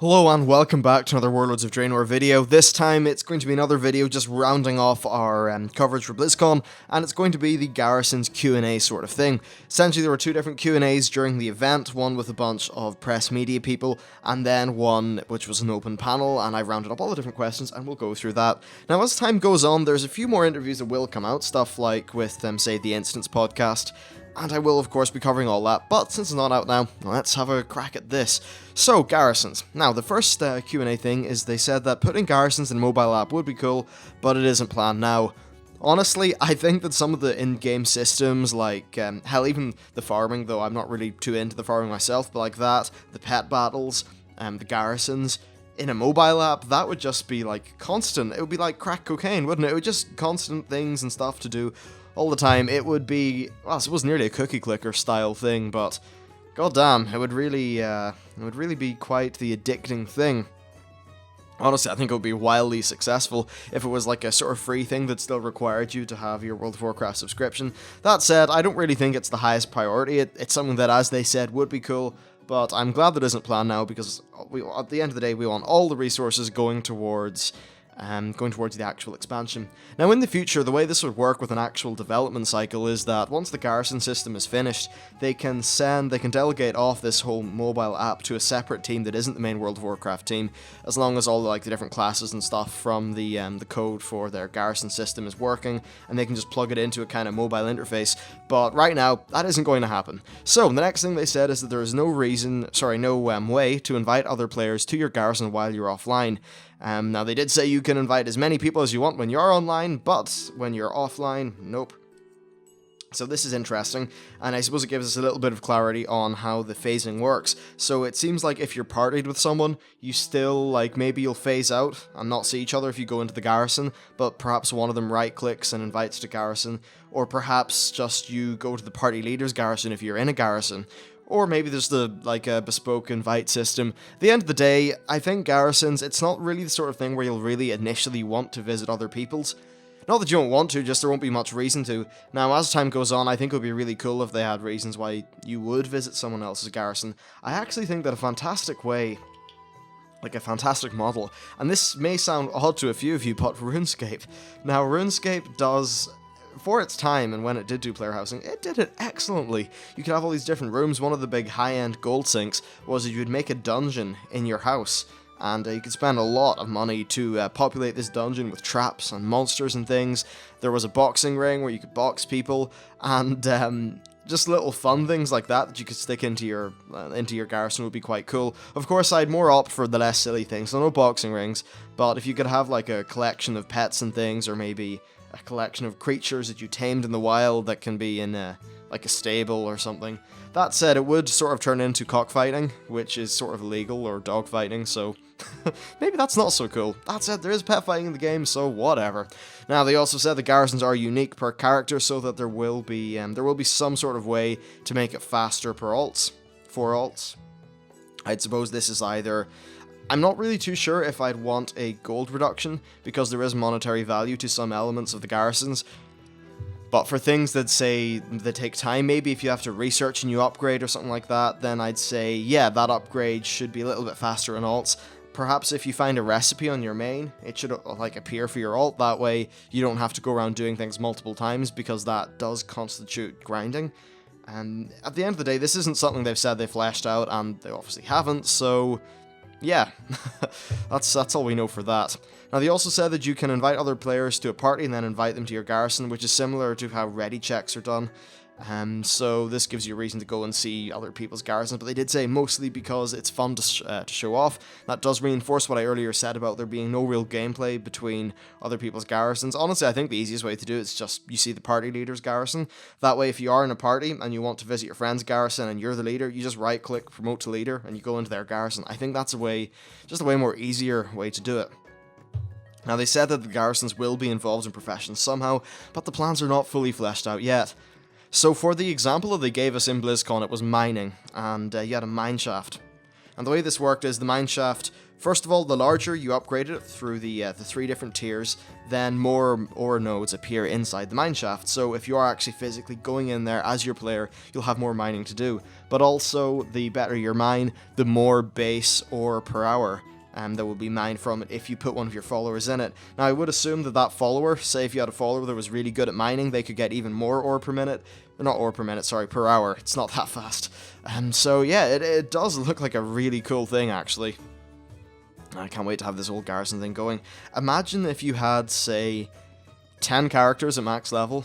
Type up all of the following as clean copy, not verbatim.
Hello and welcome back to another Warlords of Draenor video. This time it's going to be another video just rounding off our coverage for Blizzcon, and it's going to be the Garrisons Q&A sort of thing. Essentially there were two different Q&As during the event, one with a bunch of press media people, and then one which was an open panel, and I rounded up all the different questions and we'll go through that. Now as time goes on, there's a few more interviews that will come out, stuff like with, say, the Instance podcast, and I will, of course, be covering all that, but since it's not out now, let's have a crack at this. So, Garrisons. Now, the first Q&A thing is they said that putting Garrisons in a mobile app would be cool, but it isn't planned now. Honestly, I think that some of the in-game systems, like, hell, even the farming, though I'm not really too into the farming myself, but like that, the pet battles, the Garrisons, in a mobile app, that would just be, like, constant. It would be like crack cocaine, wouldn't it? It would just constant things and stuff to do all the time. It would be, well, I suppose nearly a cookie clicker style thing, but goddamn, it would really be quite the addicting thing. Honestly, I think it would be wildly successful if it was like a sort of free thing that still required you to have your World of Warcraft subscription. That said, I don't really think it's the highest priority. It's something that, as they said, would be cool, but I'm glad that isn't planned now, because at the end of the day, we want all the resources going towards the actual expansion. Now in the future, the way this would work with an actual development cycle is that once the Garrison system is finished, they can delegate off this whole mobile app to a separate team that isn't the main World of Warcraft team, as long as all the different classes and stuff from the code for their Garrison system is working, and they can just plug it into a kind of mobile interface. But right now, that isn't going to happen. So the next thing they said is that there is no way to invite other players to your Garrison while you're offline. Now, they did say you can invite as many people as you want when you're online, but when you're offline, nope. So this is interesting, and I suppose it gives us a little bit of clarity on how the phasing works. So it seems like if you're partied with someone, you still, maybe you'll phase out and not see each other if you go into the Garrison, but perhaps one of them right-clicks and invites to Garrison, or perhaps just you go to the party leader's Garrison if you're in a Garrison. Or maybe there's a bespoke invite system. At the end of the day, I think Garrisons, it's not really the sort of thing where you'll really initially want to visit other people's. Not that you don't want to, just there won't be much reason to. Now, as time goes on, I think it would be really cool if they had reasons why you would visit someone else's Garrison. I actually think that a fantastic way, a fantastic model, and this may sound odd to a few of you, but RuneScape. Now, RuneScape does, for its time, and when it did do player housing, it did it excellently. You could have all these different rooms. One of the big high-end gold sinks was that you would make a dungeon in your house, and you could spend a lot of money to populate this dungeon with traps and monsters and things. There was a boxing ring where you could box people, and just little fun things like that you could stick into your Garrison would be quite cool. Of course, I'd more opt for the less silly things, so no boxing rings, but if you could have a collection of pets and things, or maybe a collection of creatures that you tamed in the wild that can be in a stable or something. That said, it would sort of turn into cockfighting, which is sort of illegal, or dogfighting, so maybe that's not so cool. That said, there is pet fighting in the game, so whatever. Now, they also said the Garrisons are unique per character, so that there will be some sort of way to make it faster for alts. I'd suppose this is either, I'm not really too sure if I'd want a gold reduction, because there is monetary value to some elements of the Garrisons. But for things that take time, maybe if you have to research a new upgrade or something like that, then I'd say, yeah, that upgrade should be a little bit faster in alts. Perhaps if you find a recipe on your main, it should appear for your alt. That way you don't have to go around doing things multiple times, because that does constitute grinding. And at the end of the day, this isn't something they've said they fleshed out, and they obviously haven't, so yeah, that's all we know for that. Now, they also said that you can invite other players to a party and then invite them to your Garrison, which is similar to how ready checks are done. So this gives you a reason to go and see other people's Garrisons, but they did say mostly because it's fun to show off. That does reinforce what I earlier said about there being no real gameplay between other people's Garrisons. Honestly, I think the easiest way to do it is just you see the party leader's Garrison. That way, if you are in a party and you want to visit your friend's Garrison and you're the leader, you just right-click Promote to Leader and you go into their Garrison. I think that's a way more easier way to do it. Now, they said that the Garrisons will be involved in professions somehow, but the plans are not fully fleshed out yet. So for the example that they gave us in BlizzCon, it was mining, and you had a mine shaft. And the way this worked is the mine shaft, First of all, the larger you upgrade it through the 3 different tiers, then more ore nodes appear inside the mineshaft, so if you are actually physically going in there as your player, you'll have more mining to do. But also, the better your mine, the more base ore per hour that will be mined from it if you put one of your followers in it. Now, I would assume that that follower, say if you had a follower that was really good at mining, they could get even more ore per minute. Not ore per minute, sorry, per hour. It's not that fast. So yeah, it does look like a really cool thing, actually. I can't wait to have this whole garrison thing going. Imagine if you had, say, 10 characters at max level.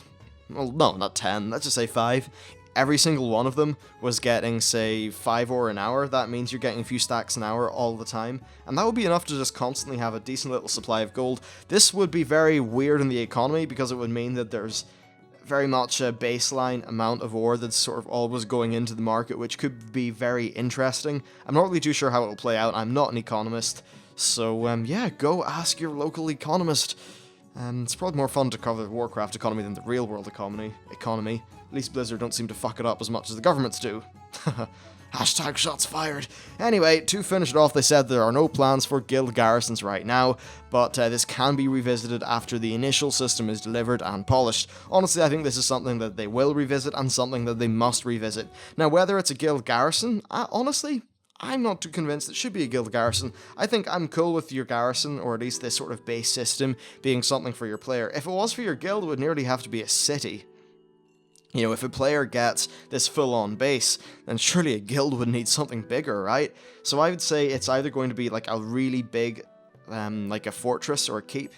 Well, no, not 10, let's just say 5. Every single one of them was getting, say, 5 ore an hour. That means you're getting a few stacks an hour all the time. And that would be enough to just constantly have a decent little supply of gold. This would be very weird in the economy because it would mean that there's very much a baseline amount of ore that's sort of always going into the market, which could be very interesting. I'm not really too sure how it will play out. I'm not an economist, so yeah, go ask your local economist. It's probably more fun to cover the Warcraft economy than the real world economy. At least Blizzard don't seem to fuck it up as much as the governments do. Hashtag shots fired. Anyway, to finish it off, they said there are no plans for guild garrisons right now, but this can be revisited after the initial system is delivered and polished. Honestly, I think this is something that they will revisit and something that they must revisit. Now, whether it's a guild garrison, honestly, I'm not too convinced it should be a guild garrison. I think I'm cool with your garrison, or at least this sort of base system, being something for your player. If it was for your guild, it would nearly have to be a city. You know, if a player gets this full-on base, then surely a guild would need something bigger, right? So I would say it's either going to be like a really big, like a fortress or a keep.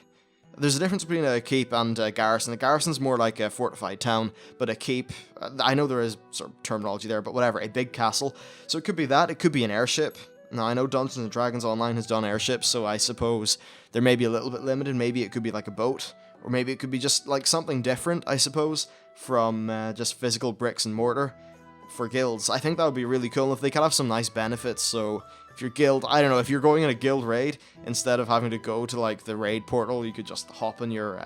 There's a difference between a keep and a garrison. A garrison's more like a fortified town, but a keep, I know there is sort of terminology there, but whatever, a big castle. So it could be that, it could be an airship. Now, I know Dungeons & Dragons Online has done airships, so I suppose they're maybe a little bit limited. Maybe it could be like a boat, or maybe it could be just like something different, I suppose, from just physical bricks and mortar for guilds. I think that would be really cool if they could have some nice benefits. So if your guild, I don't know, if you're going in a guild raid, instead of having to go to like the raid portal, you could just hop in your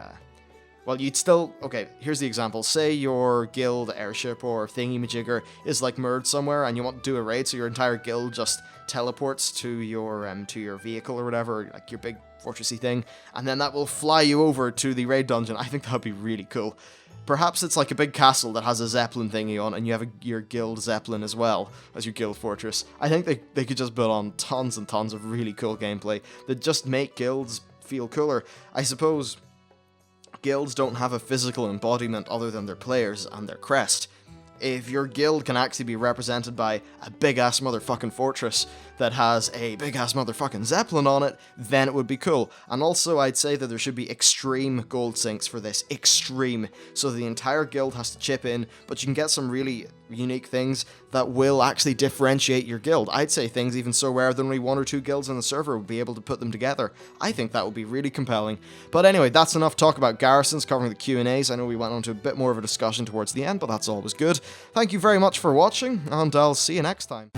well, you'd still, okay, here's the example. Say your guild airship or thingy-majigger is like merged somewhere and you want to do a raid, so your entire guild just teleports to your vehicle or whatever, like your big fortressy thing, and then that will fly you over to the raid dungeon. I think that would be really cool. Perhaps it's like a big castle that has a zeppelin thingy on, and you have your guild zeppelin as well as your guild fortress. I think they could just build on tons and tons of really cool gameplay that just make guilds feel cooler. I suppose guilds don't have a physical embodiment other than their players and their crest. If your guild can actually be represented by a big-ass motherfucking fortress that has a big-ass motherfucking zeppelin on it, then it would be cool. And also, I'd say that there should be extreme gold sinks for this. Extreme. So the entire guild has to chip in, but you can get some really unique things that will actually differentiate your guild. I'd say things even so rare that only 1 or 2 guilds on the server would be able to put them together. I think that would be really compelling. But anyway, that's enough talk about garrisons, covering the Q&As. I know we went on to a bit more of a discussion towards the end, but that's always good. Thank you very much for watching, and I'll see you next time.